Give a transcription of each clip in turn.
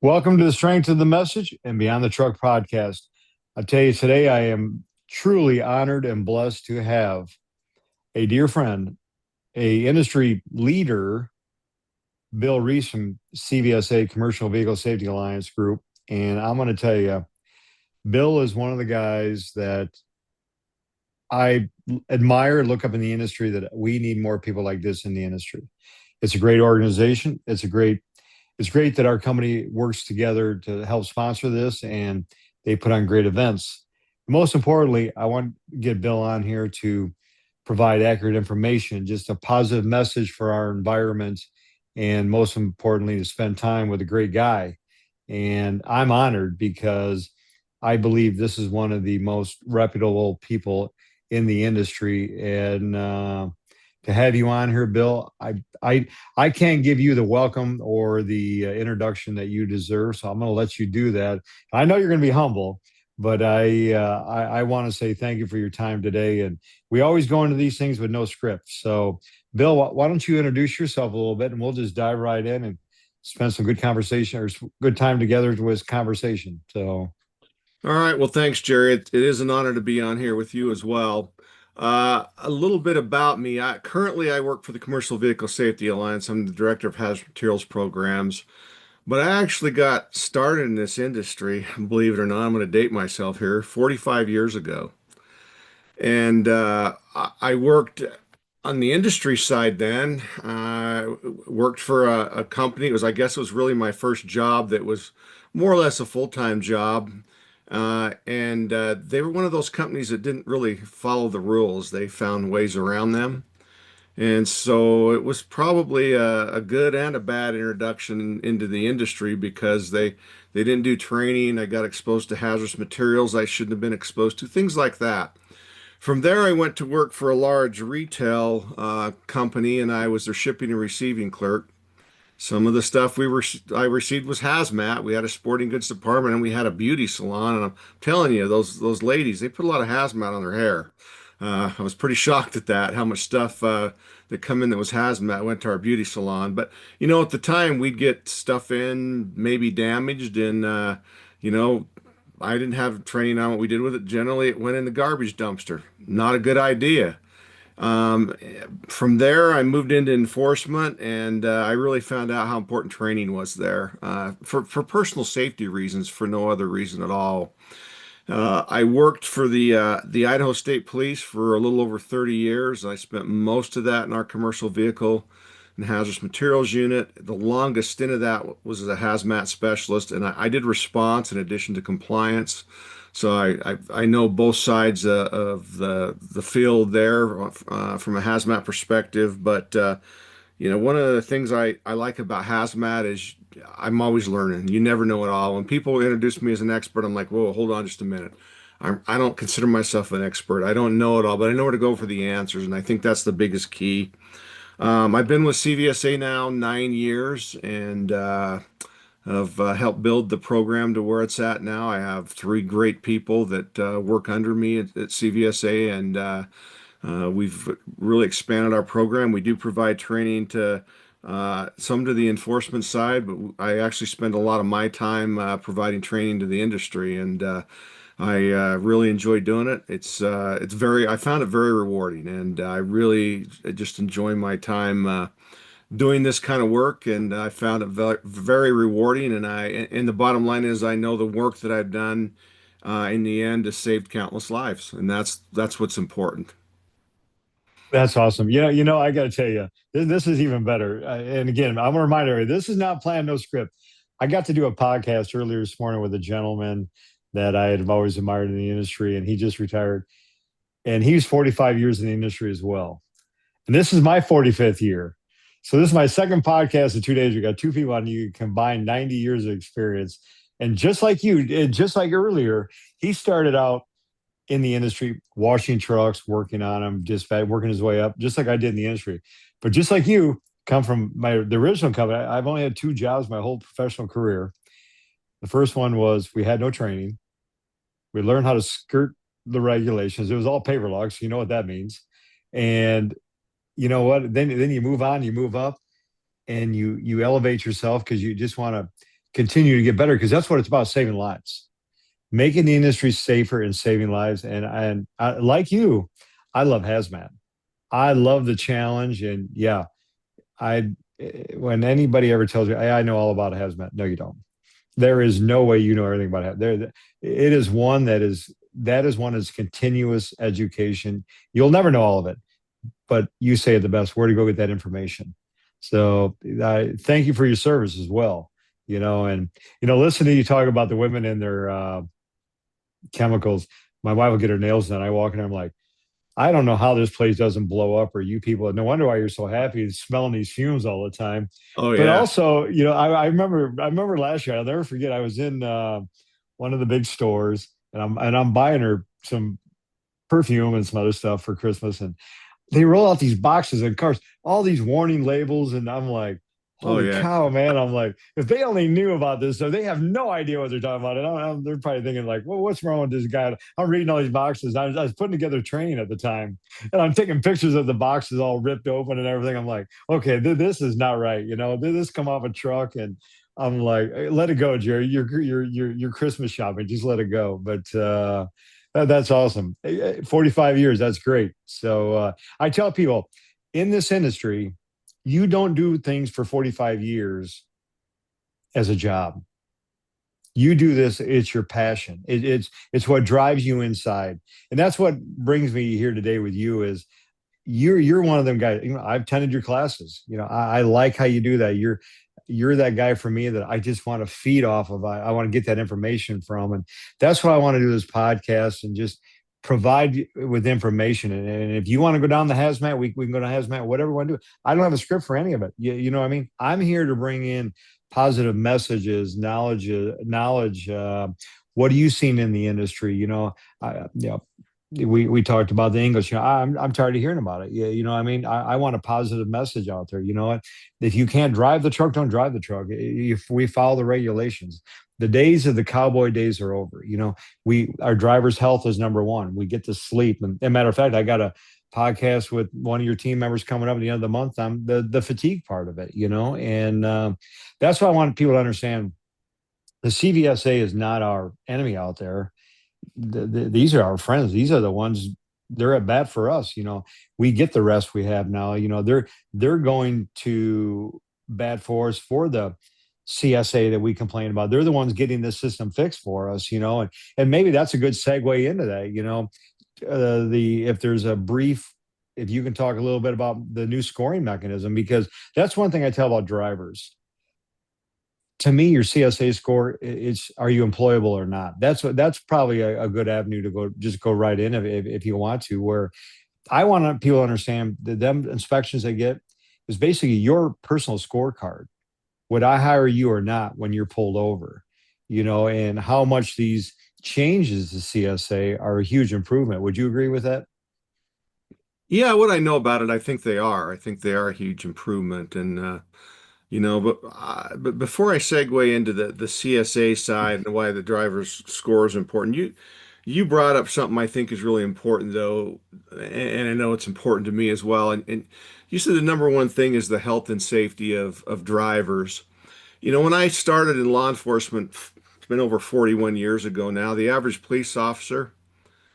Welcome to the Strength of the Message and Beyond the Truck podcast. I tell you, today I am truly honored and blessed to have a dear friend, a industry leader, Bill Reese from CVSA, Commercial Vehicle Safety Alliance Group. And I'm going to tell you, Bill is one of the guys that I admire and look up in the industry, that we need more people like this in the industry. It's a great organization. It's great that our company works together to help sponsor this, and they put on great events. Most importantly, I want to get Bill on here to provide accurate information, just a positive message for our environment, and most importantly, to spend time with a great guy. And I'm honored because I believe this is one of the most reputable people in the industry. And to have you on here, Bill, I can't give you the welcome or the introduction that you deserve, so I'm going to let you do that. I know you're going to be humble, but I want to say thank you for your time today. And we always go into these things with no script. So, Bill, why don't you introduce yourself a little bit, and we'll just dive right in and spend some good conversation or good time together with conversation. So, All right. Well, thanks, Jerry. It is an honor to be on here with you as well. A little bit about me. Currently I work for the Commercial Vehicle Safety Alliance. I'm the director of hazard materials programs, but I actually got started in this industry, believe it or not, I'm going to date myself here, 45 years ago. And I worked on the industry side then. Worked for a company. I guess it was really my first job that was more or less a full-time job. And they were one of those companies that didn't really follow the rules. They found ways around them. And so it was probably a good and a bad introduction into the industry because they didn't do training. I got exposed to hazardous materials I shouldn't have been exposed to, things like that. From there, I went to work for a large retail company, and I was their shipping and receiving clerk. Some of the stuff I received was hazmat. We had a sporting goods department and we had a beauty salon. And I'm telling you, those ladies, they put a lot of hazmat on their hair. I was pretty shocked at that, how much stuff that come in that was hazmat went to our beauty salon. But at the time we'd get stuff in maybe damaged, and you know, I didn't have training on what we did with it. Generally, it went in the garbage dumpster. Not a good idea. Um, from there, I moved into enforcement, and I really found out how important training was there for personal safety reasons, for no other reason at all. I worked for the Idaho State Police for a little over 30 years. I spent most of that in our commercial vehicle and hazardous materials unit. The longest stint of that was as a hazmat specialist, and I did response in addition to compliance. So I know both sides of the field there from a hazmat perspective. But one of the things I like about hazmat is I'm always learning. You never know it all. When people introduce me as an expert, I'm like, whoa, hold on just a minute. I don't consider myself an expert. I don't know it all, but I know where to go for the answers, and I think that's the biggest key. I've been with CVSA now 9 years, and I've helped build the program to where it's at now. I have three great people that work under me at CVSA, and we've really expanded our program. We do provide training to some to the enforcement side, but I actually spend a lot of my time providing training to the industry, and I really enjoy doing it. I found it very rewarding, and I really just enjoy my time doing this kind of work, and I found it very rewarding. And the bottom line is, I know the work that I've done in the end has saved countless lives, and that's what's important. that's awesome. I got to tell you, this is even better. And again, I want to remind everybody, this is not planned, no script. I got to do a podcast earlier this morning with a gentleman that I had always admired in the industry, and he just retired. And he was 45 years in the industry as well. And this is my 45th year. So this is my second podcast in 2 days. We got two people on. You combine 90 years of experience. And just like you, and just like earlier, he started out in the industry, washing trucks, working on them, dispatch, working his way up, just like I did in the industry. But just like you, come from the original company. I've only had two jobs my whole professional career. The first one was we had no training. We learned how to skirt the regulations. It was all paper logs. You know what that means. And you know what? Then you move on, you move up, and you elevate yourself because you just want to continue to get better because that's what it's about, saving lives, making the industry safer and saving lives. And I, like you, I love hazmat. I love the challenge. And yeah, I when anybody ever tells you, hey, I know all about hazmat, no, you don't. There is no way you know everything about it. It is one that is one is continuous education. You'll never know all of it, but you say it the best. Where to go get that information? So thank you for your service as well. And listening to you talk about the women and their chemicals. My wife will get her nails done. I walk in, I'm like, I don't know how this place doesn't blow up, or you people. No wonder why you're so happy smelling these fumes all the time. Oh But yeah. also, I remember last year. I'll never forget. I was in one of the big stores, and I'm buying her some perfume and some other stuff for Christmas, and they roll out these boxes and cars, all these warning labels, and I'm like, Oh holy yeah. cow, man! I'm like, if they only knew about this, so they have no idea what they're talking about. They're probably thinking like, well, what's wrong with this guy? I'm reading all these boxes. I was putting together training at the time, and I'm taking pictures of the boxes all ripped open and everything. I'm like, okay, this is not right. This come off a truck, and I'm like, hey, let it go, Jerry. Your Christmas shopping, just let it go. But that's awesome. 45 years, that's great. So I tell people in this industry, you don't do things for 45 years as a job. You do this, it's your passion. It's what drives you inside. And that's what brings me here today with you is you're one of them guys. I've attended your classes. I like how you do that. You're that guy for me that I just want to feed off of. I want to get that information from. And that's what I want to do this podcast and just provide you with information. And if you want to go down the hazmat, we can go down hazmat, whatever we want to do. I don't have a script for any of it. You know what I mean? I'm here to bring in positive messages, knowledge. What are you seeing in the industry? We talked about the English. I'm tired of hearing about it. Yeah, what I mean, I want a positive message out there. You know what? If you can't drive the truck, don't drive the truck. If we follow the regulations, the days of the cowboy days are over. Our driver's health is number one. We get to sleep. And, matter of fact, I got a podcast with one of your team members coming up at the end of the month on the fatigue part of it. And that's what I want people to understand. The CVSA is not our enemy out there. These are our friends. These are the ones, they're at bat for us. We get the rest we have now. They're going to bat for us for the CSA that we complain about. They're the ones getting this system fixed for us. And maybe that's a good segue into that. If there's a brief, if you can talk a little bit about the new scoring mechanism, because that's one thing I tell about drivers. To me, your CSA score, it's are you employable or not? That's probably a good avenue to go right in if you want to. Where I want people to understand that them inspections they get is basically your personal scorecard. Would I hire you or not when you're pulled over? And how much these changes to CSA are a huge improvement. Would you agree with that? Yeah, what I know about it, I think they are. I think they are a huge improvement. And but before I segue into the CSA side and why the driver's score is important, you brought up something I think is really important though, and I know it's important to me as well. And you said the number one thing is the health and safety of drivers. When I started in law enforcement, it's been over 41 years ago now, the average police officer,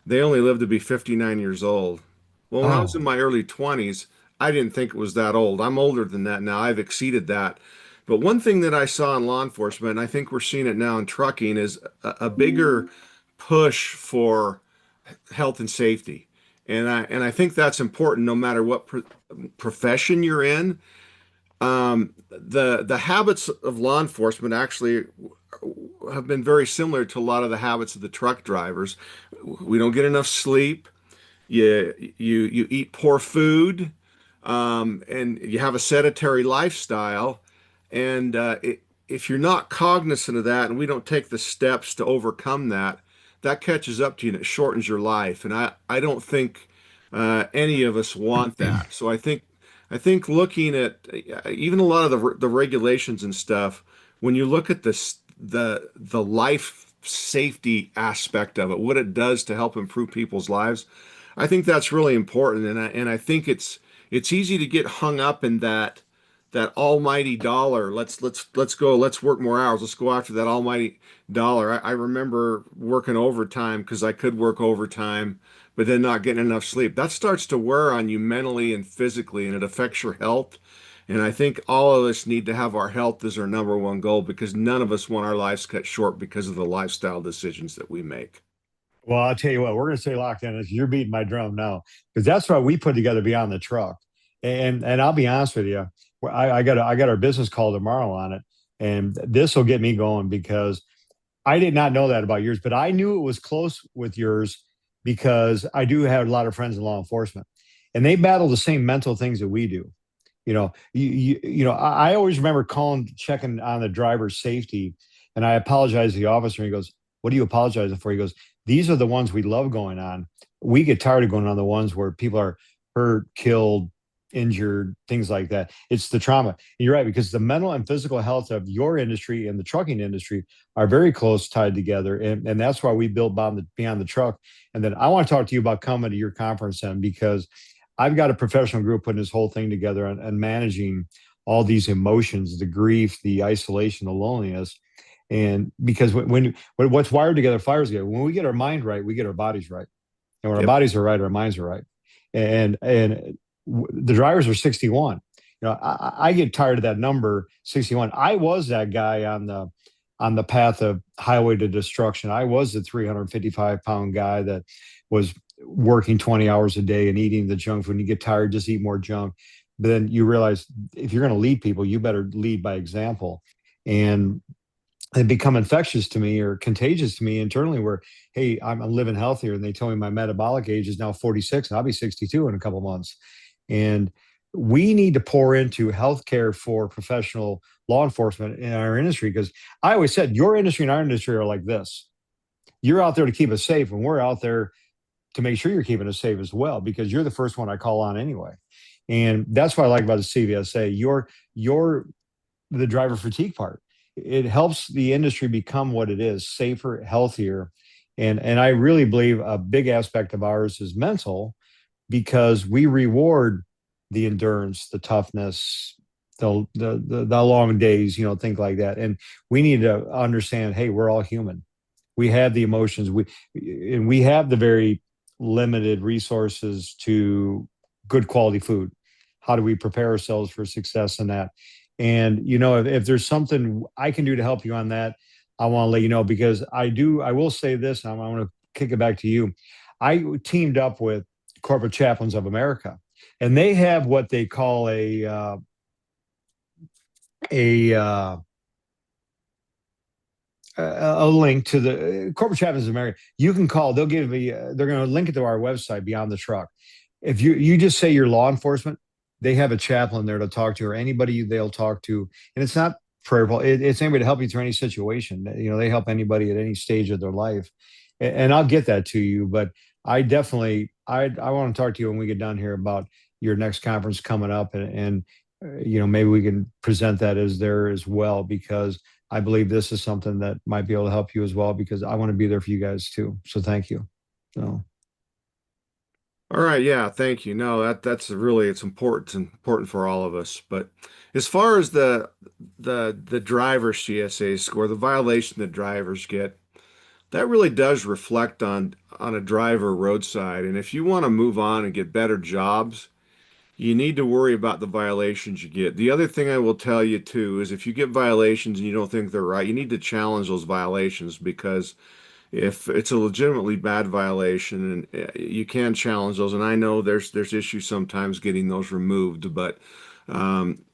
they only lived to be 59 years old. Well, when I was in Oh, my early 20s, I didn't think it was that old. I'm older than that now. I've exceeded that. But one thing that I saw in law enforcement, and I think we're seeing it now in trucking, is a bigger push for health and safety. And I think that's important no matter what profession you're in. The habits of law enforcement actually have been very similar to a lot of the habits of the truck drivers. We don't get enough sleep. You eat poor food, and you have a sedentary lifestyle. And if you're not cognizant of that, and we don't take the steps to overcome that, that catches up to you and it shortens your life. And I don't think any of us want that. So I think looking at even a lot of the regulations and stuff, when you look at the life safety aspect of it, what it does to help improve people's lives, I think that's really important. And I think it's easy to get hung up in that almighty dollar. Let's go. Let's work more hours. Let's go after that almighty dollar. I remember working overtime because I could work overtime, but then not getting enough sleep. That starts to wear on you mentally and physically, and it affects your health. And I think all of us need to have our health as our number one goal because none of us want our lives cut short because of the lifestyle decisions that we make. Well, I'll tell you what, we're going to stay locked in. You're beating my drum now because that's what we put together beyond the truck. And I'll be honest with you, I got our business call tomorrow on it, and this will get me going because I did not know that about yours, but I knew it was close with yours because I do have a lot of friends in law enforcement, and they battle the same mental things that we do. I always remember calling, checking on the driver's safety, and I apologized to the officer. And he goes, "What are you apologizing for?" He goes, "These are the ones we love going on. We get tired of going on the ones where people are hurt, killed, injured, things like that. It's the trauma." And you're right, because the mental and physical health of your industry and the trucking industry are very close tied together. And that's why we built Beyond the Truck. And then I want to talk to you about coming to your conference then, because I've got a professional group putting this whole thing together and managing all these emotions, the grief, the isolation, the loneliness. And because when what's wired together fires together. When we get our mind right, we get our bodies right. And when our Yep. bodies are right, our minds are right. And the drivers are 61. I get tired of that number 61. I was that guy on the path of highway to destruction. I was the 355-pound guy that was working 20 hours a day and eating the junk food. When you get tired, just eat more junk. But then you realize if you're going to lead people, you better lead by example. And they become infectious to me or contagious to me internally where, hey, I'm living healthier. And they tell me my metabolic age is now 46 and I'll be 62 in a couple months. And we need to pour into healthcare for professional law enforcement in our industry because I always said your industry and our industry are like this. You're out there to keep us safe, and we're out there to make sure you're keeping us safe as well because you're the first one I call on anyway. And that's what I like about the CVSA. You're the driver fatigue part. It helps the industry become what it is, safer, healthier. And I really believe a big aspect of ours is mental because we reward the endurance, the toughness, the long days, things like that. And we need to understand, hey, we're all human. We have the emotions. We have the very limited resources to good quality food. How do we prepare ourselves for success in that? And if there's something I can do to help you on that, I want to let you know because I will say this, and I want to kick it back to you. I teamed up with Corporate Chaplains of America, and they have what they call a a link to the Corporate Chaplains of America. You can call. They'll give me. They're going to link it to our website, Beyond the Truck. If you just say you're law enforcement, they have a chaplain there to talk to, or anybody they'll talk to, and it's not prayerful. It's anybody to help you through any situation. They help anybody at any stage of their life, and I'll get that to you. But I definitely, I want to talk to you when we get done here about your next conference coming up, and maybe we can present that as there as well because I believe this is something that might be able to help you as well because I want to be there for you guys too. So thank you. So All right, yeah, thank you. No, that's really it's important for all of us. But as far as the driver CSA score, the violation that drivers get, that really does reflect on a driver roadside. And if you want to move on and get better jobs, you need to worry about the violations you get. The other thing I will tell you too is if you get violations and you don't think they're right, you need to challenge those violations because if it's a legitimately bad violation and you can challenge those, and I know there's issues sometimes getting those removed, but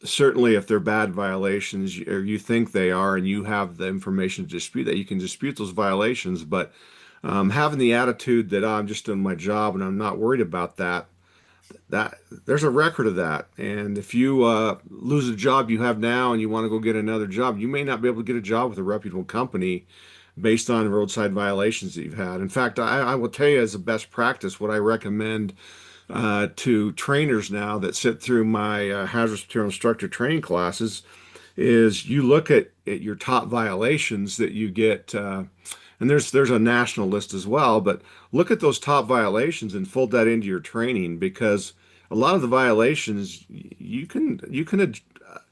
certainly if they're bad violations or you think they are and you have the information to dispute that, you can dispute those violations. But having the attitude that I'm just doing my job and I'm not worried about that there's a record of that. And if you lose a job you have now and you want to go get another job, you may not be able to get a job with a reputable company based on roadside violations that you've had. In fact, I will tell you as a best practice, what I recommend to trainers now that sit through my hazardous material instructor training classes is you look at your top violations that you get, and there's a national list as well, but look at those top violations and fold that into your training because a lot of the violations you can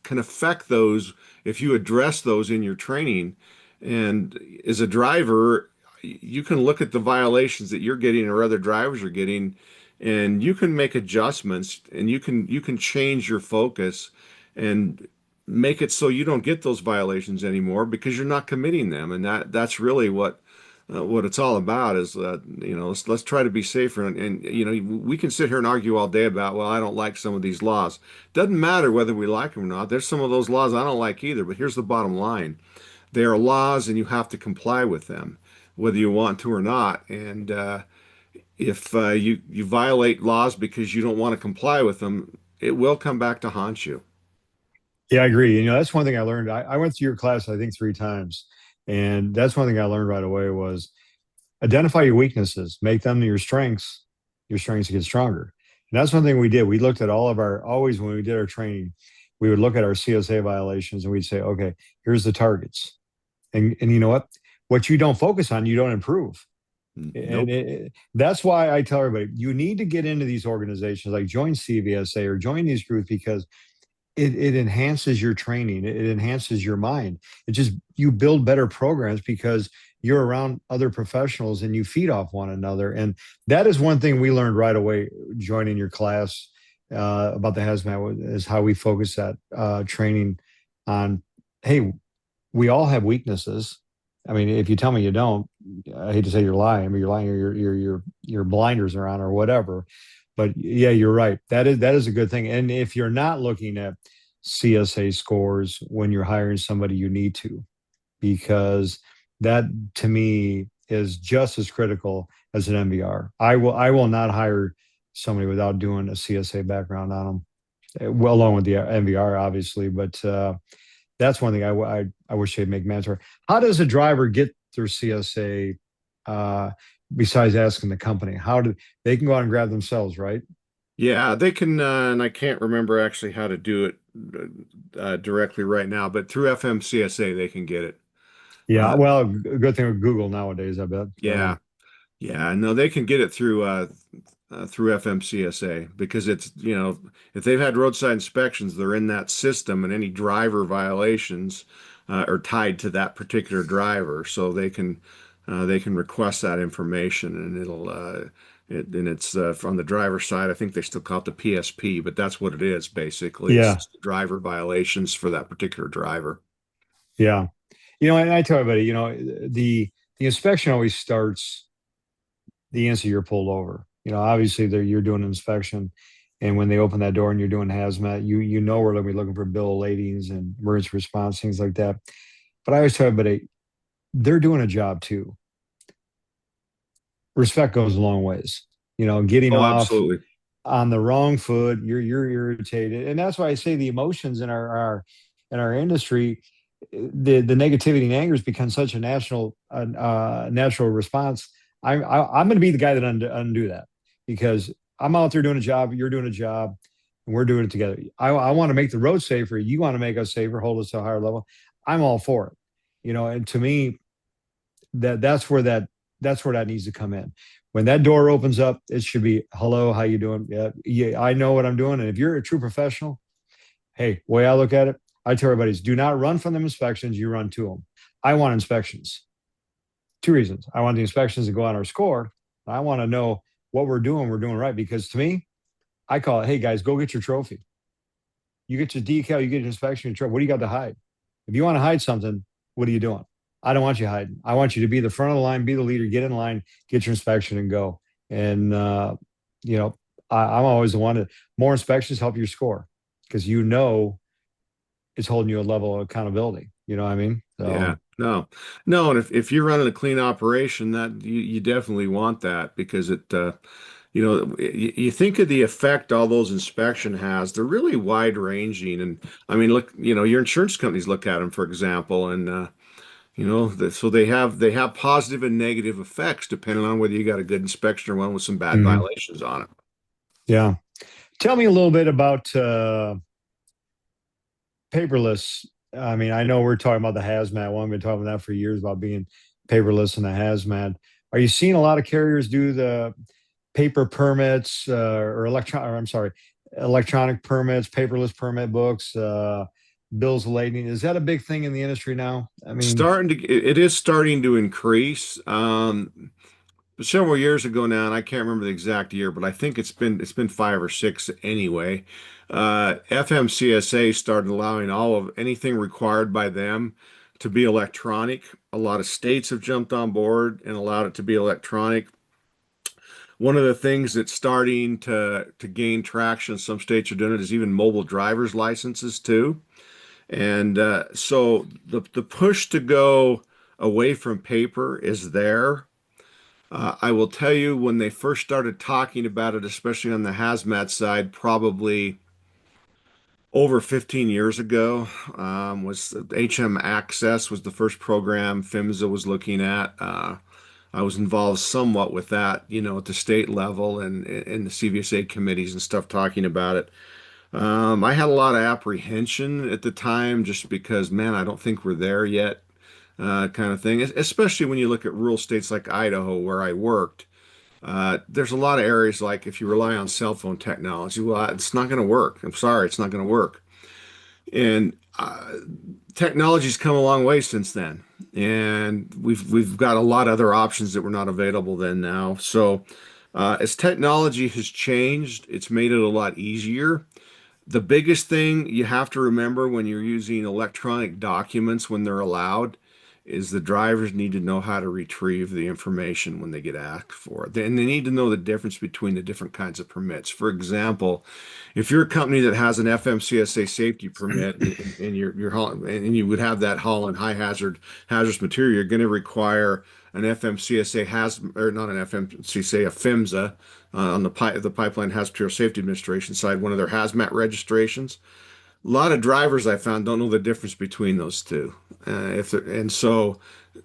can affect those if you address those in your training. And as a driver, you can look at the violations that you're getting or other drivers are getting, and you can make adjustments, and you can change your focus and make it so you don't get those violations anymore because you're not committing them. And that's really what it's all about is let's try to be safer. And we can sit here and argue all day about, well, I don't like some of these laws. Doesn't matter whether we like them or not. There's some of those laws I don't like either, but here's the bottom line. They are laws and you have to comply with them, whether you want to or not. And if you violate laws because you don't want to comply with them, it will come back to haunt you. Yeah, I agree. That's one thing I learned. I went through your class, I think, 3 times. And that's one thing I learned right away was identify your weaknesses, make them your strengths get stronger. And that's one thing we did. We looked at always when we did our training, we would look at our CSA violations and we'd say, okay, here's the targets. And you know what? What you don't focus on, you don't improve. And Nope. that's why I tell everybody, you need to get into these organizations, like join CVSA or join these groups because it enhances your training. It enhances your mind. You build better programs because you're around other professionals and you feed off one another. And that is one thing we learned right away joining your class about the hazmat is how we focus that training on, hey, we all have weaknesses. I mean, if you tell me you don't, I hate to say you're lying, but you're lying, or your blinders are on or whatever. But yeah, you're right. That is a good thing. And if you're not looking at CSA scores when you're hiring somebody, you need to, because that to me is just as critical as an MVR. I will not hire somebody without doing a CSA background on them, well, along with the MVR, obviously. But that's one thing I wish they'd make mandatory. How does a driver get their CSA besides asking the company? How do they can go out and grab themselves, right? Yeah, they can, and I can't remember actually how to do it directly right now, but through FMCSA they can get it. Yeah, Uh, well, good thing with Google nowadays, I bet. yeah, yeah, no, they can get it through FMCSA because if they've had roadside inspections, they're in that system, and any driver violations are tied to that particular driver, so they can request that information, and it's from the driver's side. I think they still call it the PSP, but that's what it is basically. It's Yeah, just driver violations for that particular driver. yeah. And I tell everybody, the inspection always starts the instant you're pulled over. Obviously you're doing an inspection, and when they open that door and you're doing hazmat, you know we're going to be looking for bill of ladings and emergency response, things like that. But I always tell everybody, they're doing a job too. Respect goes a long ways. Getting Oh, off absolutely. on the wrong foot, you're irritated, and that's why I say the emotions in our industry, the negativity and anger has become such a natural response. I'm going to be the guy that undo that, because I'm out there doing a job, you're doing a job, and we're doing it together. I want to make the road safer. You want to make us safer, hold us to a higher level. I'm all for it. And to me, that's where that needs to come in. When that door opens up, it should be, hello, how you doing? Yeah, yeah, I know what I'm doing. And if you're a true professional, hey, way I look at it, I tell everybody is do not run from them inspections, you run to them. I want inspections. 2 reasons. I want the inspections to go on our score. I want to know what we're doing right. Because to me, I call it, hey guys, go get your trophy. You get your decal, you get your inspection, your trophy. What do you got to hide? If you want to hide something, what are you doing? I don't want you hiding. I want you to be the front of the line, be the leader, get in line, get your inspection, and go. And you know, I'm always the one that more inspections help your score, because it's holding you a level of accountability. You know what I mean? Yeah, So no, no, and if you're running a clean operation, that you definitely want that because you think of the effect all those inspection has. They're really wide ranging, and I mean, look, your insurance companies look at them, for example, and so they have positive and negative effects depending on whether you got a good inspection or one with some bad mhm. violations on it. Yeah. Tell me a little bit about paperless. I mean, I know we're talking about the hazmat one. We've been talking about that for years about being paperless in the hazmat. Are you seeing a lot of carriers do the paper permits or electron? Or I'm sorry, electronic permits, paperless permit books, bills of lading. Is that a big thing in the industry now? I mean, It is starting to increase. Several years ago now, and I can't remember the exact year, but I think it's been 5 or 6 anyway. FMCSA started allowing all of anything required by them to be electronic. A lot of states have jumped on board and allowed it to be electronic. One of the things that's starting to gain traction, some states are doing it, is even mobile driver's licenses too. And so the push to go away from paper is there. I will tell you, when they first started talking about it, especially on the hazmat side, probably over 15 years ago, was HM Access was the first program PHMSA was looking at. I was involved somewhat with that, at the state level and in the CVSA committees and stuff talking about it. I had a lot of apprehension at the time just because, man, I don't think we're there yet, kind of thing, especially when you look at rural states like Idaho, where I worked. There's a lot of areas like if you rely on cell phone technology, well, it's not going to work. I'm sorry, it's not going to work. And technology's come a long way since then, and we've got a lot of other options that were not available then now. So as technology has changed, it's made it a lot easier. The biggest thing you have to remember when you're using electronic documents when they're allowed is the drivers need to know how to retrieve the information when they get asked for it. And they need to know the difference between the different kinds of permits. For example, if you're a company that has an FMCSA safety permit and you're hauling, and you would have that haul in hazardous material, you're going to require an FMCSA has or not an FMCSA, a PHMSA on the Pipeline Hazard Material Safety Administration side, one of their hazmat registrations. A lot of drivers I found don't know the difference between those two. And so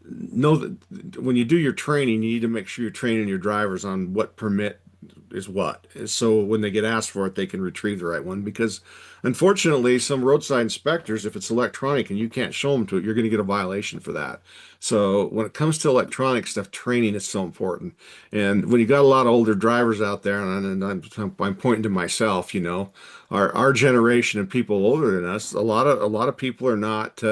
know that when you do your training, you need to make sure you're training your drivers on what permit is what. So when they get asked for it, they can retrieve the right one. Because unfortunately, some roadside inspectors, if it's electronic and you can't show them to it, you're going to get a violation for that. So when it comes to electronic stuff, training is so important. And when you got a lot of older drivers out there, and I'm pointing to myself, our generation and people older than us, a lot of people are not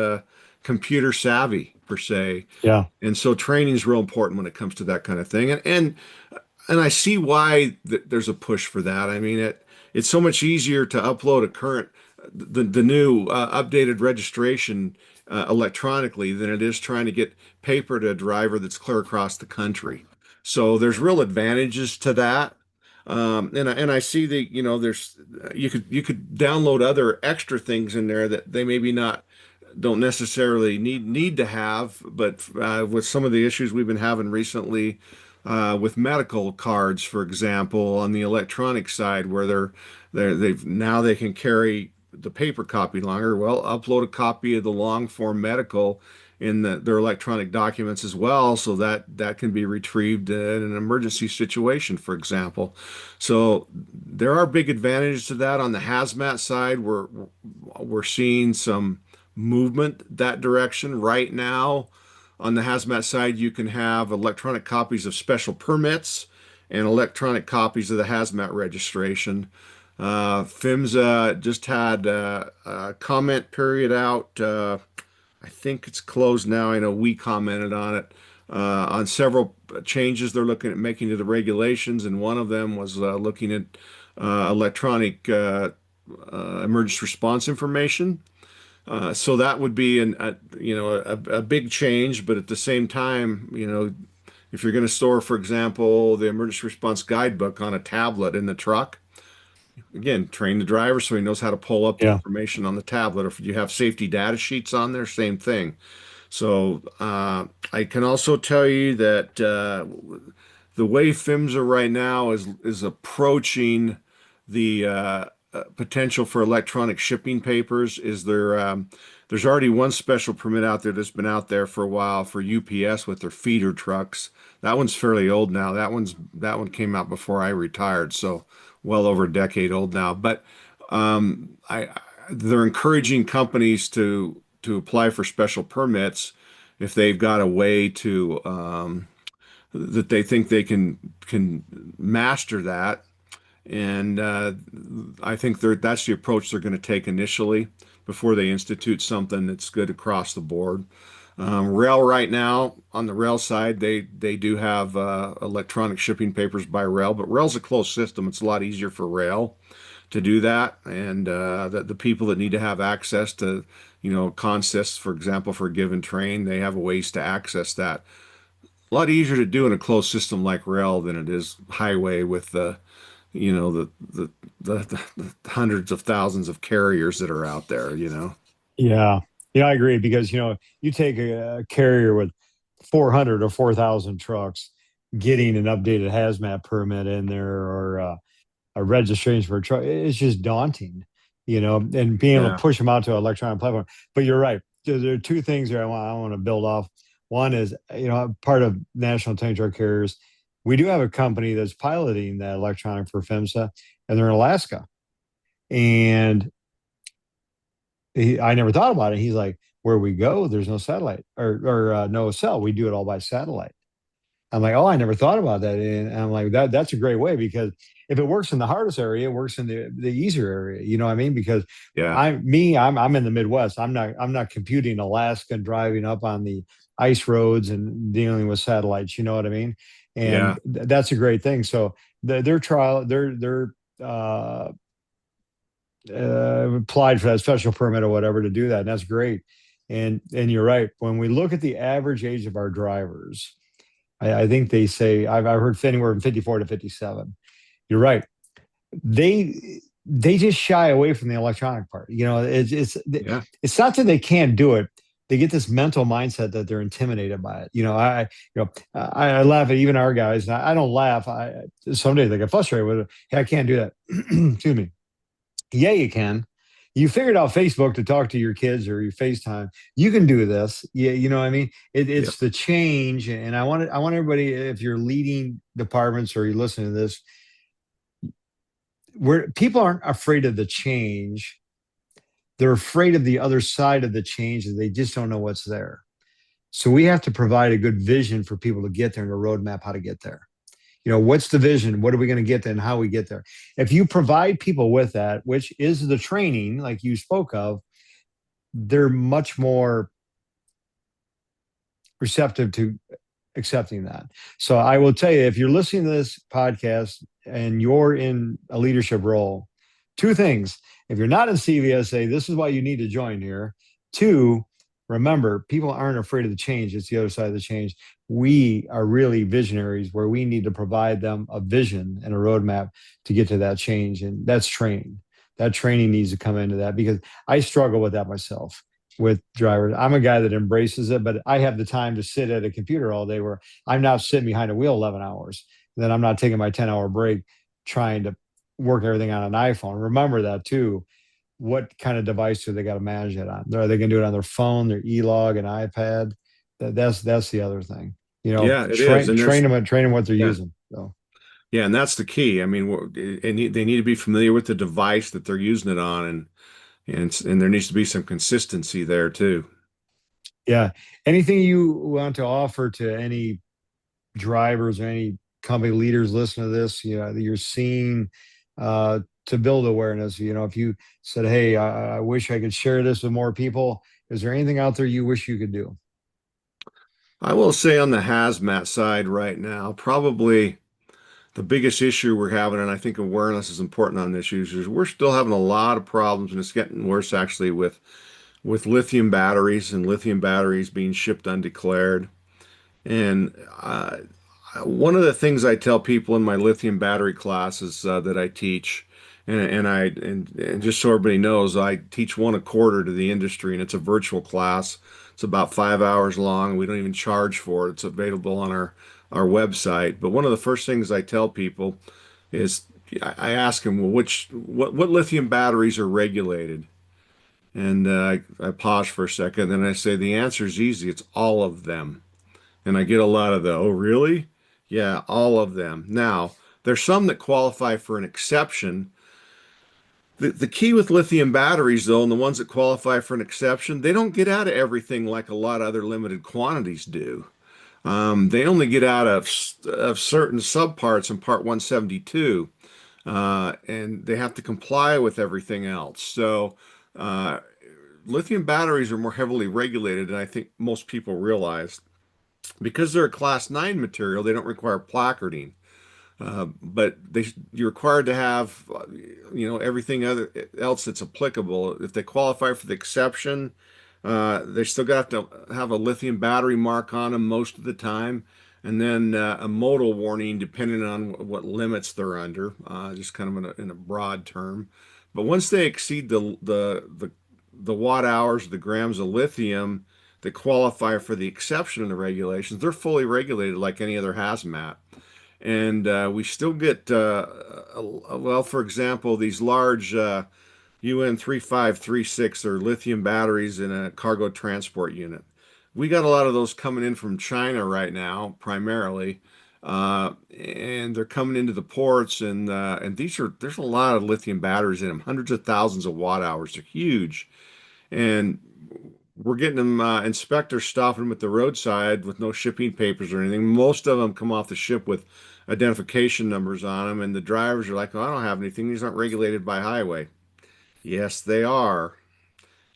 computer savvy per se, yeah, and so training is real important when it comes to that kind of thing. And I see why there's a push for that. I mean, it's so much easier to upload a current the new updated registration electronically than it is trying to get paper to a driver that's clear across the country. So there's real advantages to that. And I see there's you could download other extra things in there that they maybe not don't necessarily need to have, but with some of the issues we've been having recently with medical cards, for example, on the electronic side, where they can carry the paper copy longer. Well, upload a copy of the long form medical in their electronic documents as well, so that can be retrieved in an emergency situation, for example. So there are big advantages to that. On the hazmat side, we're seeing some movement that direction right now. On the hazmat side, you can have electronic copies of special permits and electronic copies of the hazmat registration. PHMSA just had a comment period out. I think it's closed now. I know we commented on it on several changes they're looking at making to the regulations, and one of them was looking at electronic emergency response information. So that would be a big change, but at the same time, if you're going to store, for example, the emergency response guidebook on a tablet in the truck, again, train the driver so he knows how to pull up the yeah, information on the tablet. Or if you have safety data sheets on there, same thing. So I can also tell you that the way PHMSA right now is approaching the potential for electronic shipping papers is there's already one special permit out there that's been out there for a while for UPS with their feeder trucks. That one's fairly old now. That one came out before I retired, so well over a decade old now. But they're encouraging companies to apply for special permits if they've got a way to that they think they can master that. And I think that's the approach they're going to take initially before they institute something that's good across the board. Rail right now, on the rail side, they do have electronic shipping papers by rail, but rail's a closed system. It's a lot easier for rail to do that, and the people that need to have access to, consists, for example, for a given train, they have ways to access that. A lot easier to do in a closed system like rail than it is highway with you know, the the the hundreds of thousands of carriers that are out there. Yeah. Yeah, I agree because, you take a carrier with 400 or 4,000 trucks, getting an updated hazmat permit in there or a registration for a truck, it's just daunting, and being able to Yeah, push them out to an electronic platform. But you're right. There are two things there I want to build off. One is, part of National Tank Truck Carriers, we do have a company that's piloting that electronic for PHMSA, and they're in Alaska. And I never thought about it. He's like, where we go, there's no satellite or no cell. We do it all by satellite. I'm like, oh, I never thought about that. And I'm like, that's a great way because if it works in the hardest area, it works in the easier area. You know what I mean? Because yeah, I'm in the Midwest. I'm not computing Alaska and driving up on the ice roads and dealing with satellites. You know what I mean? And yeah, that's a great thing. So their trial, their applied for that special permit or whatever to do that. And that's great. And you're right. When we look at the average age of our drivers, I think they say I've heard anywhere from 54 to 57. You're right. They just shy away from the electronic part. yeah, It's not that they can't do it. They get this mental mindset that they're intimidated by it. I laugh at even our guys. And I don't laugh. Some days they get frustrated with it. Hey, I can't do that. Excuse me. Yeah, you can. You figured out Facebook to talk to your kids or your FaceTime. You can do this. Yeah, you know what I mean? yeah. It's the change. And I want everybody, if you're leading departments or you're listening to this, where people aren't afraid of the change. They're afraid of the other side of the change and they just don't know what's there. So we have to provide a good vision for people to get there and a roadmap how to get there. What's the vision? What are we going to get there and how we get there? If you provide people with that, which is the training, like you spoke of, they're much more receptive to accepting that. So I will tell you, if you're listening to this podcast and you're in a leadership role, two things. If you're not in CVSA, this is why you need to join here. Two, remember, people aren't afraid of the change. It's the other side of the change. We are really visionaries where we need to provide them a vision and a roadmap to get to that change. And that's training. That training needs to come into that because I struggle with that myself with drivers. I'm a guy that embraces it, but I have the time to sit at a computer all day where I'm not sitting behind a wheel 11 hours. Then I'm not taking my 10-hour break trying to work everything on an iPhone. Remember that too. What kind of device do they got to manage it on? Are they going to do it on their phone, their e-log, an iPad? That's the other thing. Yeah, it is. Train And train them what they're yeah, using. So yeah, and that's the key. I mean, they need to be familiar with the device that they're using it on, and there needs to be some consistency there too. yeah. Anything you want to offer to any drivers or any company leaders listening to this, that you're seeing to build awareness? If you said, hey, I wish I could share this with more people, is there anything out there you wish you could do? I will say on the hazmat side right now, probably the biggest issue we're having, and I think awareness is important on this issue, is we're still having a lot of problems, and it's getting worse actually with lithium batteries and lithium batteries being shipped undeclared. And one of the things I tell people in my lithium battery classes that I teach, and just so everybody knows, I teach one a quarter to the industry, and it's a virtual class. It's about 5 hours long. We don't even charge for it. It's available on our website. But one of the first things I tell people is I ask them, well, what lithium batteries are regulated? And I pause for a second, and I say the answer is easy. It's all of them. And I get a lot of the, oh, really? Yeah, all of them. Now, there's some that qualify for an exception. The key with lithium batteries, though, and the ones that qualify for an exception, they don't get out of everything like a lot of other limited quantities do. They only get out of certain subparts in Part 172. and they have to comply with everything else. So, uh, lithium batteries are more heavily regulated than I think most people realize. Because they're a class 9 material, they don't require placarding. But you're required to have, everything other else that's applicable. If they qualify for the exception, they still got to have a lithium battery mark on them most of the time, and then a modal warning depending on what limits they're under, just kind of in a broad term. But once they exceed the watt hours, the grams of lithium that qualify for the exception in the regulations, they're fully regulated like any other hazmat. And we still get, well, for example, these large UN 3536 or lithium batteries in a cargo transport unit. We got a lot of those coming in from China right now, primarily, and they're coming into the ports, and there's a lot of lithium batteries in them, hundreds of thousands of watt hours. They're huge, and we're getting them inspectors stopping them at the roadside with no shipping papers or anything. Most of them come off the ship with identification numbers on them, and the drivers are like, "Oh, I don't have anything. These aren't regulated by highway." Yes, they are.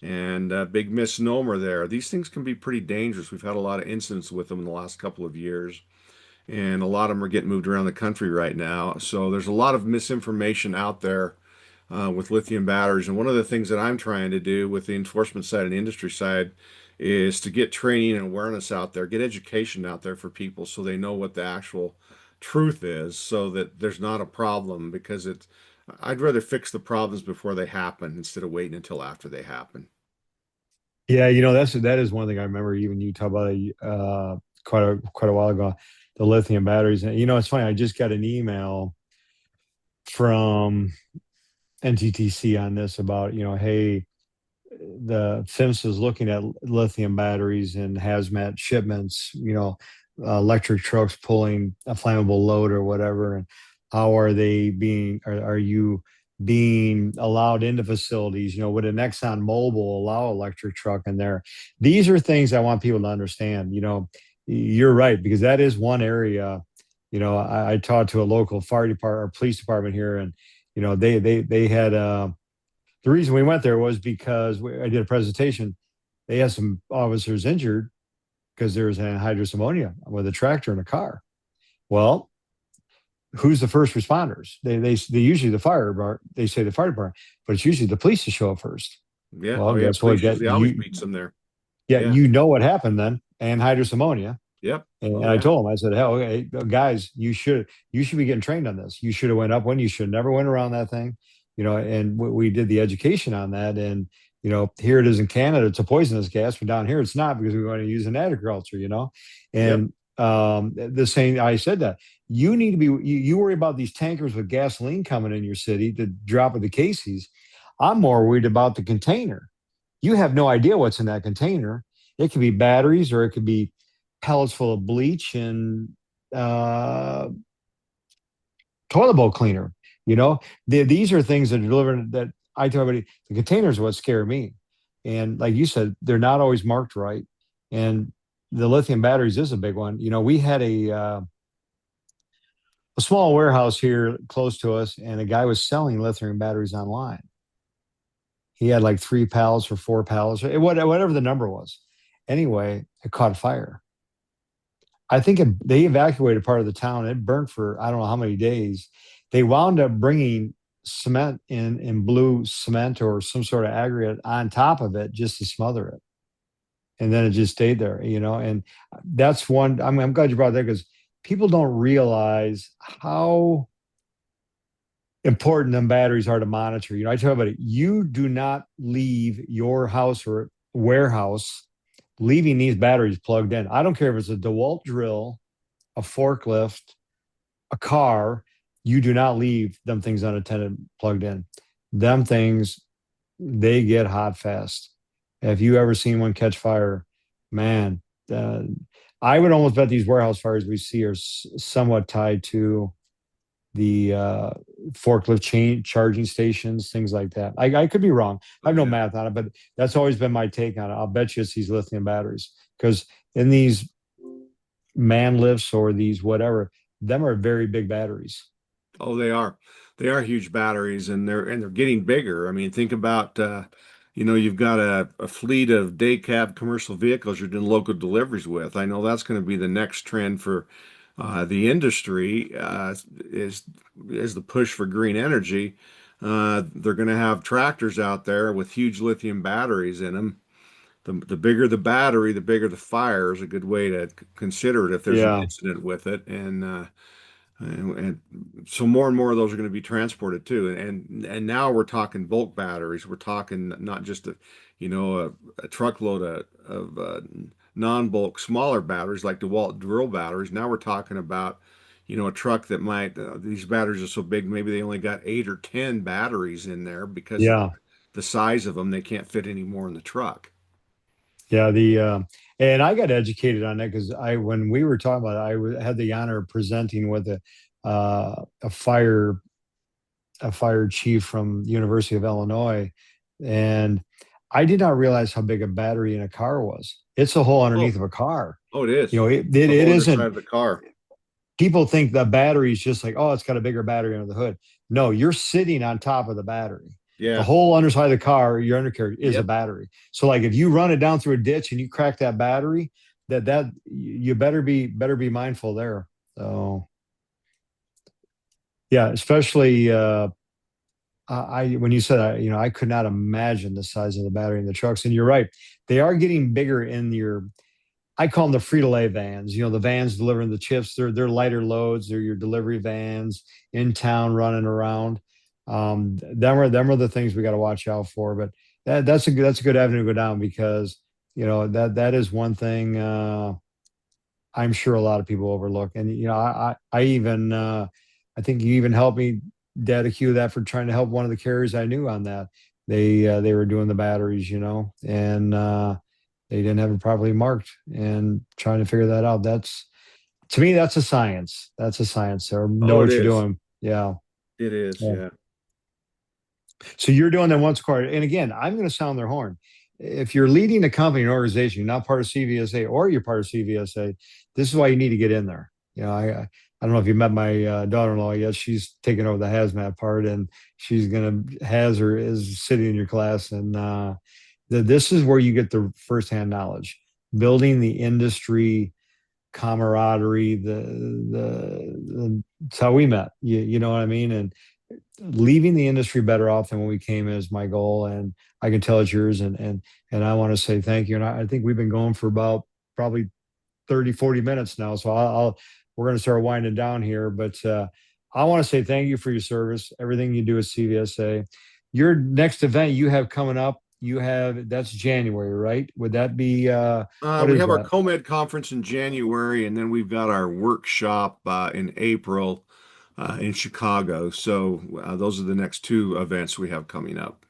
And big misnomer there. These things can be pretty dangerous. We've had a lot of incidents with them in the last couple of years, and a lot of them are getting moved around the country right now. So there's a lot of misinformation out there with lithium batteries. And one of the things that I'm trying to do with the enforcement side and the industry side is to get training and awareness out there, get education out there for people so they know what the actual truth is, so that there's not a problem. Because I'd rather fix the problems before they happen instead of waiting until after they happen. Yeah, that is one thing I remember. Even you talk about it quite a while ago, the lithium batteries. And it's funny. I just got an email from NTTC on this about hey, the FIMS is looking at lithium batteries and hazmat shipments. Electric trucks pulling a flammable load or whatever, and how are they being? Are you being allowed into facilities? Would an Exxon Mobil allow electric truck in there? These are things I want people to understand. You're right, because that is one area. I talked to a local fire department or police department here, and they had the reason we went there was because I did a presentation. They had some officers injured because there was anhydrous ammonia with a tractor in a car. Well, who's the first responders? They usually the fire. They say the fire department, but it's usually the police to show up first. Yeah. Well, Oh, yeah. guess what? Police usually always beats them there. Yeah, Yeah. what happened then? Anhydrous ammonia. Yep. And Oh, I yeah. told him, I said, "Hell, okay, guys, you should be getting trained on this. You should have went up when you should have never went around that thing, And we did the education on that, and here it is in Canada, it's a poisonous gas, but down here it's not because we want to use it in agriculture, Yep. And the same, I said that you need to be you worry about these tankers with gasoline coming in your city to drop at the Casey's. I'm more worried about the container. You have no idea what's in that container. It could be batteries, or it could be pellets full of bleach and uh, toilet bowl cleaner. These are things that are delivered that I tell everybody the containers are what scare me. And like you said, they're not always marked right. And the lithium batteries is a big one. We had a small warehouse here close to us, and a guy was selling lithium batteries online. He had like 3 pallets or 4 pallets, or whatever the number was. Anyway, it caught fire. I think they evacuated part of the town. It burned for I don't know how many days. They wound up bringing cement in blue cement or some sort of aggregate on top of it just to smother it, and then it just stayed there. And that's one. I'm glad you brought that, because people don't realize how important them batteries are to monitor. I tell everybody, you do not leave your house or warehouse leaving these batteries plugged in. I don't care if it's a DeWalt drill, a forklift, a car. You do not leave them things unattended plugged in. Them things, they get hot fast. Have you ever seen one catch fire? Man, uh, I would almost bet these warehouse fires we see are somewhat tied to the forklift charging stations, things like that. I could be wrong. I Oh, have no yeah. math on it, but that's always been my take on it. I'll bet you it's these lithium batteries, because in these man lifts or these whatever, them are very big batteries. Oh, they are. They are huge batteries, and they're getting bigger. I mean, think about you've got a fleet of day cab commercial vehicles you're doing local deliveries with. I know that's going to be the next trend for the industry is the push for green energy. They're going to have tractors out there with huge lithium batteries in them. The bigger the battery, the bigger the fire is a good way to consider it if there's an Yeah, incident with it. And so more and more of those are going to be transported too. And now we're talking bulk batteries. We're talking not just a truckload of non-bulk smaller batteries like DeWalt drill batteries. Now we're talking about a truck that might these batteries are so big maybe they only got 8 or 10 batteries in there because of yeah, the size of them. They can't fit any more in the truck. yeah. And I got educated on that because when we were talking about it, had the honor of presenting with a fire chief from the University of Illinois, and I did not realize how big a battery in a car was. It's a hole Oh, underneath of a car. oh, it is. It The whole underside isn't. of the car. People think the battery is just like, oh, it's got a bigger battery under the hood. No, you're sitting on top of the battery. The Yeah. whole underside of the car, your undercarriage, is a Yep. battery. So, like, if you run it down through a ditch and you crack that battery, that you better be mindful there. So, yeah, especially I when you said I could not imagine the size of the battery in the trucks. And you're right, they are getting bigger in your. I call them the Frito-Lay vans. The vans delivering the chips. They're lighter loads. They're your delivery vans in town running around. Them are the things we got to watch out for. But that's a good avenue to go down because that is one thing I'm sure a lot of people overlook. And I even I think you even helped me dedicate that for trying to help one of the carriers I knew on that. They were doing the batteries, and they didn't have it properly marked and trying to figure that out. That's to me, that's a science. That's a science. Or know Oh, it what you're is. doing. Yeah. It is. Yeah. Yeah. So you're doing that once a quarter. And again, I'm going to sound their horn. If you're leading a company or organization, you're not part of CVSA or you're part of CVSA, this is why you need to get in there. I don't know if you met my daughter-in-law yet. She's taking over the hazmat part, and she's going to has or is sitting in your class. And this is where you get the firsthand knowledge, building the industry camaraderie. It's how we met. You know what I mean? And leaving the industry better off than when we came is my goal, and I can tell it's yours. And I want to say thank you. And I think we've been going for about probably 30, 40 minutes now. So we're going to start winding down here, but I want to say thank you for your service, everything you do at CVSA. Your next event you have coming up, that's January, right? Would that be what We is have our that? COMED conference in January, and then we've got our workshop in April in Chicago. So those are the next two events we have coming up.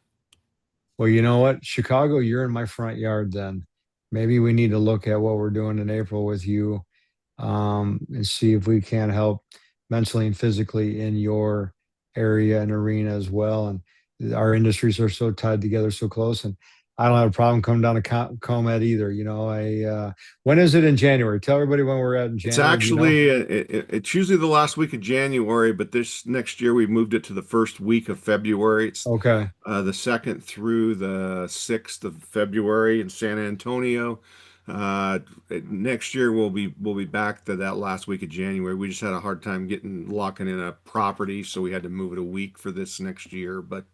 Well, you know what? Chicago, you're in my front yard then. Maybe we need to look at what we're doing in April with you, and see if we can help mentally and physically in your area and arena as well. And our industries are so tied together, so close. And I don't have a problem coming down to COMED either. When is it in January? Tell everybody when we're at in It's January. Do you know? actually it's usually the last week of January, but this next year we moved it to the first week of February. It's Okay. the 2nd through the 6th of February in San Antonio. Uh, Next year we'll be back to that last week of January. We just had a hard time getting locking in a property, so we had to move it a week for this next year. But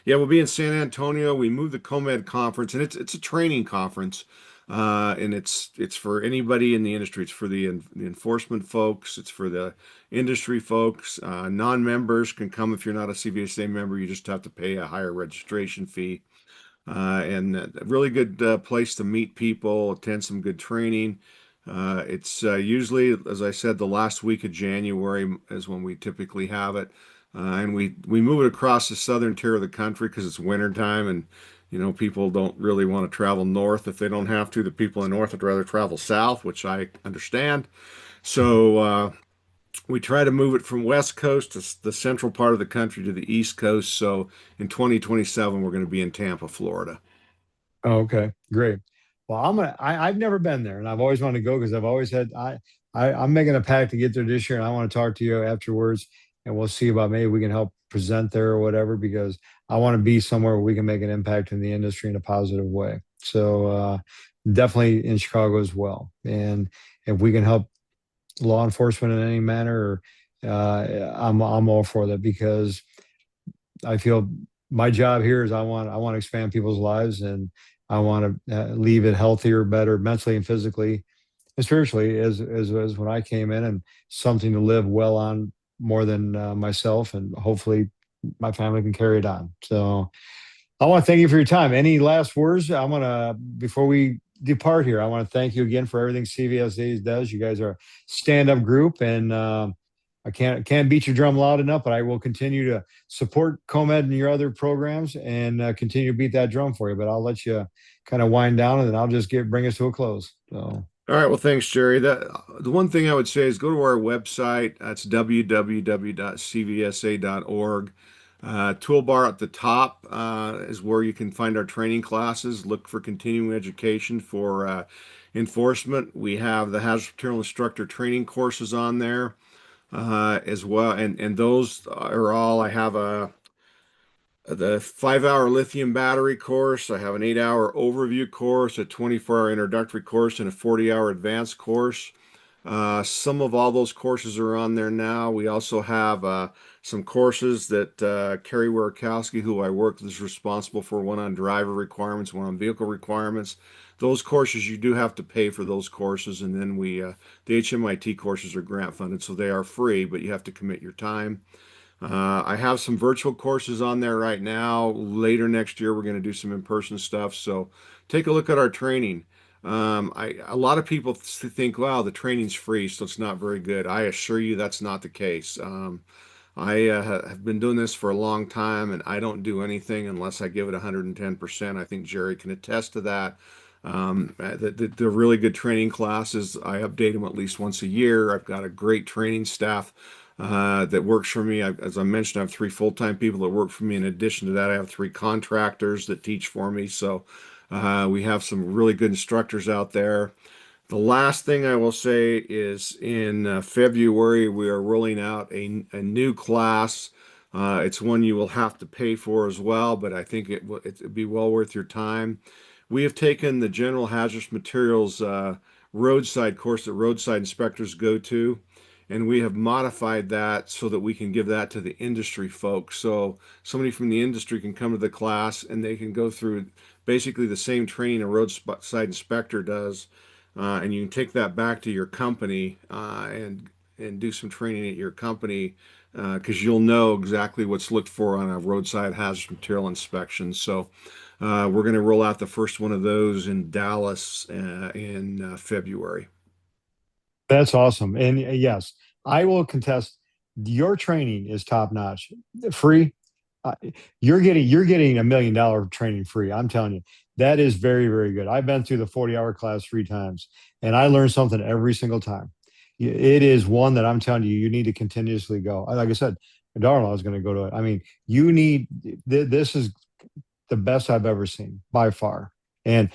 yeah, we'll be in San Antonio. We moved the COMED conference, and it's a training conference. And it's for anybody in the industry. It's for the enforcement folks. It's for the industry folks. Non-members can come if you're not a CVSA member. You just have to pay a higher registration fee. And a really good place to meet people, attend some good training. It's usually, as I said, the last week of January is when we typically have it. And we move it across the southern tier of the country because it's winter time and people don't really want to travel north if they don't have to. The people in north would rather travel south, which I understand. So we try to move it from west coast to the central part of the country to the east coast. So in 2027, we're going to be in Tampa, Florida. Oh, okay, great. Well, I've never been there, and I've always wanted to go because I've always had. I'm making a pact to get there this year, and I want to talk to you afterwards, and we'll see about maybe we can help present there or whatever, because I want to be somewhere where we can make an impact in the industry in a positive way. So definitely in Chicago as well. And if we can help law enforcement in any manner, I'm all for that, because I feel my job here is I want to expand people's lives, and I want to leave it healthier, better mentally and physically and spiritually as when I came in, and something to live well on more than myself, and hopefully my family can carry it on. So I want to thank you for your time. Any last words? I want to, before we depart here, I want to thank you again for everything CVSA does. You guys are a stand-up group, and I can't beat your drum loud enough, but I will continue to support COMED and your other programs, and continue to beat that drum for you. But I'll let you kind of wind down, and then I'll just bring us to a close. So. All right, well, thanks, Jerry. The one thing I would say is go to our website. That's www.cvsa.org. Toolbar at the top is where you can find our training classes. Look for continuing education for enforcement. We have the hazardous material instructor training courses on there as well, and those are all. I have the 5-hour lithium battery course. I have an 8-hour overview course, a 24-hour introductory course, and a 40-hour advanced course. Some of all those courses are on there now. We also have some courses that Kerry Warakowski, who I work with, is responsible for, one on driver requirements, one on vehicle requirements. Those courses, you do have to pay for those courses, and then the HMIT courses are grant funded, so they are free, but you have to commit your time. I have some virtual courses on there right now. Later next year, we're going to do some in-person stuff. So take a look at our training. A lot of people think, wow, the training's free, so it's not very good. I assure you that's not the case. I have been doing this for a long time, and I don't do anything unless I give it 110%. I think Jerry can attest to that. The really good training classes, I update them at least once a year. I've got a great training staff that works for me. As I mentioned, I have 3 full-time people that work for me. In addition to that, I have 3 contractors that teach for me. So we have some really good instructors out there. The last thing I will say is in February, we are rolling out a new class. It's one you will have to pay for as well, but I think it'd be well worth your time. We have taken the general hazardous materials roadside course that roadside inspectors go to, and we have modified that so that we can give that to the industry folks. So somebody from the industry can come to the class, and they can go through basically the same training a roadside inspector does, and you can take that back to your company and do some training at your company, because you'll know exactly what's looked for on a roadside hazardous material inspection. So we're going to roll out the first one of those in Dallas in February. That's awesome. And yes, I will contest your training is top notch. Free. Uh, you're getting $1 million training free. I'm telling you, that is very, very good. I've been through the 40-hour class 3 times, and I learned something every single time. It is one that I'm telling you, you need to continuously go. Like I said, my daughter-in-law is going to go to it. I mean, you need this is the best I've ever seen by far. And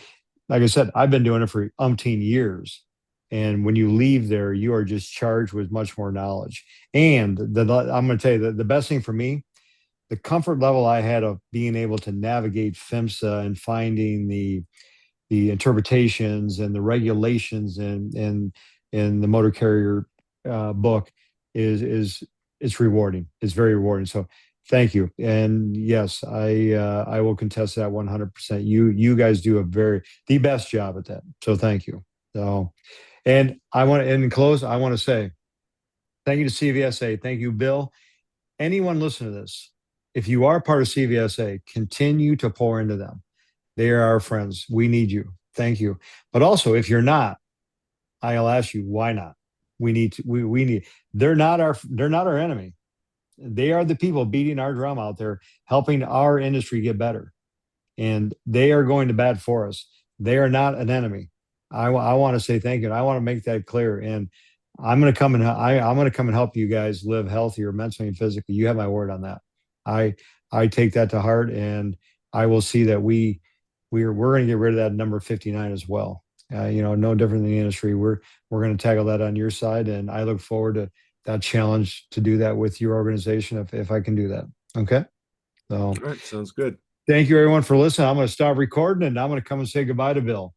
like I said, I've been doing it for umpteen years. And when you leave there, you are just charged with much more knowledge. And I'm going to tell you the best thing for me, the comfort level I had of being able to navigate PHMSA and finding the interpretations and the regulations and in the motor carrier book is it's rewarding. It's very rewarding. So thank you. And yes, I will contest that 100%. You guys do the best job at that. So thank you. So, and in close, I want to say thank you to CVSA. Thank you, Bill. Anyone listen to this, if you are part of CVSA, continue to pour into them. They are our friends. We need you. Thank you. But also, if you're not, I'll ask you, why not? We need, they're not our enemy. They are the people beating our drum out there, helping our industry get better. And they are going to bat for us. They are not an enemy. I want to say thank you. And I want to make that clear. And I'm going to come and help you guys live healthier mentally and physically. You have my word on that. I take that to heart, and I will see that we're going to get rid of that number 59 as well. No different than the industry. We're going to tackle that on your side, and I look forward to that challenge to do that with your organization if I can do that. Okay. So All right, sounds good. thank you everyone for listening. I'm going to stop recording and I'm going to come and say goodbye to Bill.